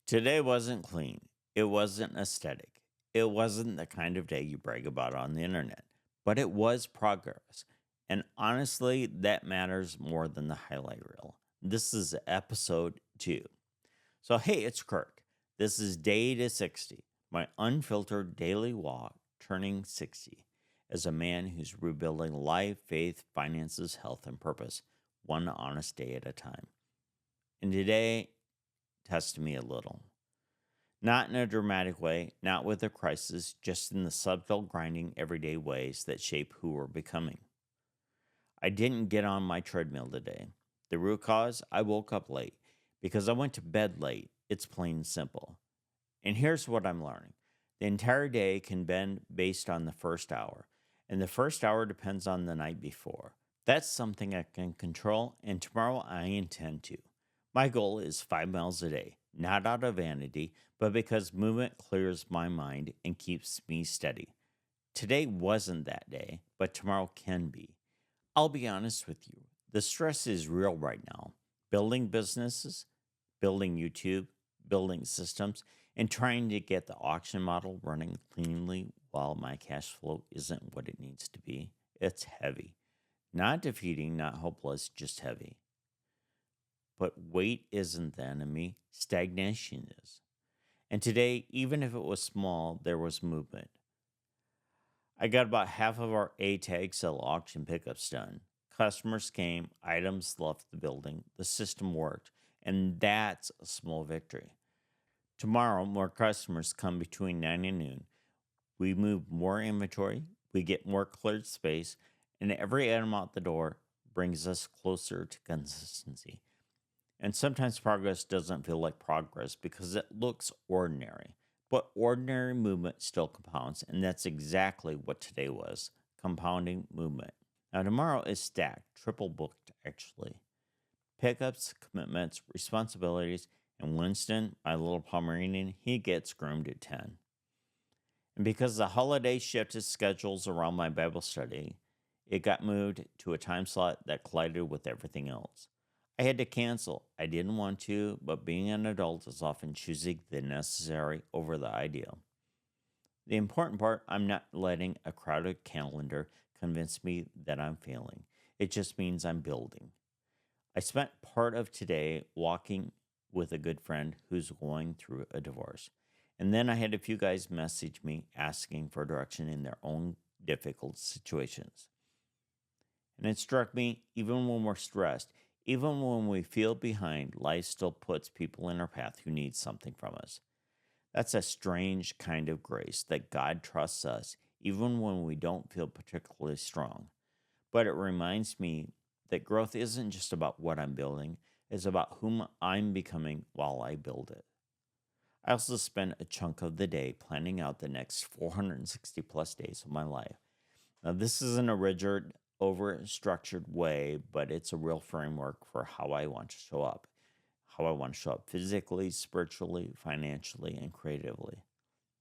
Today wasn't clean. It wasn't aesthetic. It wasn't the kind of day you brag about on the internet, but it was progress. And honestly, that matters more than the highlight reel. This is episode 2. So, hey, it's Kirk. This is day to 60, my unfiltered daily walk turning 60 as a man who's rebuilding life, faith, finances, health, and purpose, one honest day at a time. And today, test me a little. Not in a dramatic way, not with a crisis, just in the subtle, grinding, everyday ways that shape who we're becoming. I didn't get on my treadmill today. The root cause? I woke up late because I went to bed late. It's plain and simple. And here's what I'm learning: the entire day can bend based on the first hour, and the first hour depends on the night before. That's something I can control, and tomorrow I intend to. My goal is 5 miles a day, not out of vanity, but because movement clears my mind and keeps me steady. Today wasn't that day, but tomorrow can be. I'll be honest with you. The stress is real right now. Building businesses, building YouTube, building systems, and trying to get the auction model running cleanly while my cash flow isn't what it needs to be. It's heavy. Not defeating, not hopeless, just heavy. But weight isn't the enemy, stagnation is. And today, even if it was small, there was movement. I got about half of our A tag sell auction pickups done. Customers came, items left the building, the system worked, and that's a small victory. Tomorrow, more customers come between 9 and noon. We move more inventory, we get more cleared space, and every item out the door brings us closer to consistency. And sometimes progress doesn't feel like progress because it looks ordinary. But ordinary movement still compounds, and that's exactly what today was: compounding movement. Now, tomorrow is stacked, triple booked actually. Pickups, commitments, responsibilities, and Winston, my little Pomeranian, he gets groomed at 10. And because the holiday shifted schedules around my Bible study, it got moved to a time slot that collided with everything else. I had to cancel. I didn't want to, but being an adult is often choosing the necessary over the ideal. The important part: I'm not letting a crowded calendar convince me that I'm failing. It just means I'm building. I spent part of today walking with a good friend who's going through a divorce. And then I had a few guys message me asking for direction in their own difficult situations. And it struck me, even when we're stressed, even when we feel behind, life still puts people in our path who need something from us. That's a strange kind of grace that God trusts us even when we don't feel particularly strong. But it reminds me that growth isn't just about what I'm building, it's about whom I'm becoming while I build it. I also spend a chunk of the day planning out the next 460 plus days of my life. Now, this isn't a rigid, over structured way, but it's a real framework for how I want to show up, how I want to show up physically, spiritually, financially, and creatively.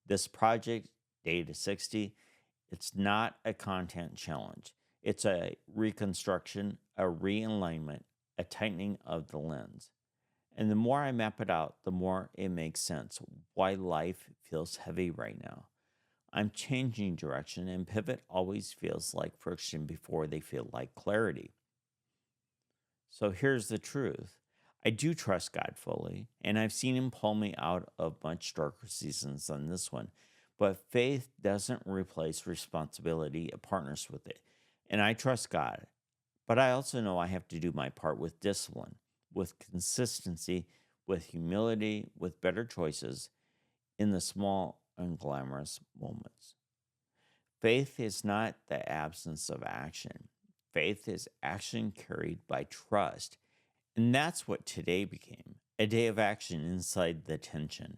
This project, Day to 60, it's not a content challenge. It's a reconstruction, a realignment, a tightening of the lens. And the more I map it out, the more it makes sense why life feels heavy right now. I'm changing direction, and pivot always feels like friction before they feel like clarity. So here's the truth: I do trust God fully, and I've seen Him pull me out of much darker seasons than this one. But faith doesn't replace responsibility, it partners with it. And I trust God. But I also know I have to do my part with discipline, with consistency, with humility, with better choices in the small, unglamorous moments. Faith is not the absence of action. Faith is action carried by trust. And that's what today became: a day of action inside the tension.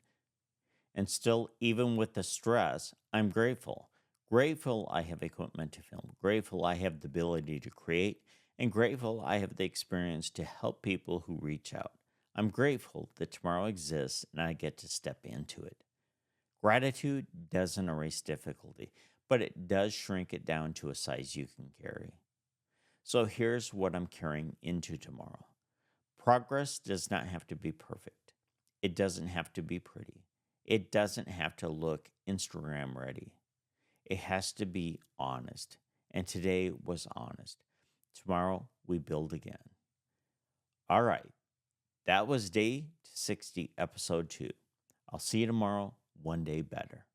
And still, even with the stress, I'm grateful. Grateful I have equipment to film. Grateful I have the ability to create. And grateful I have the experience to help people who reach out. I'm grateful that tomorrow exists and I get to step into it. Gratitude doesn't erase difficulty, but it does shrink it down to a size you can carry. So here's what I'm carrying into tomorrow: progress does not have to be perfect. It doesn't have to be pretty. It doesn't have to look Instagram ready. It has to be honest. And today was honest. Tomorrow we build again. All right. That was day 60, episode 2. I'll see you tomorrow, one day better.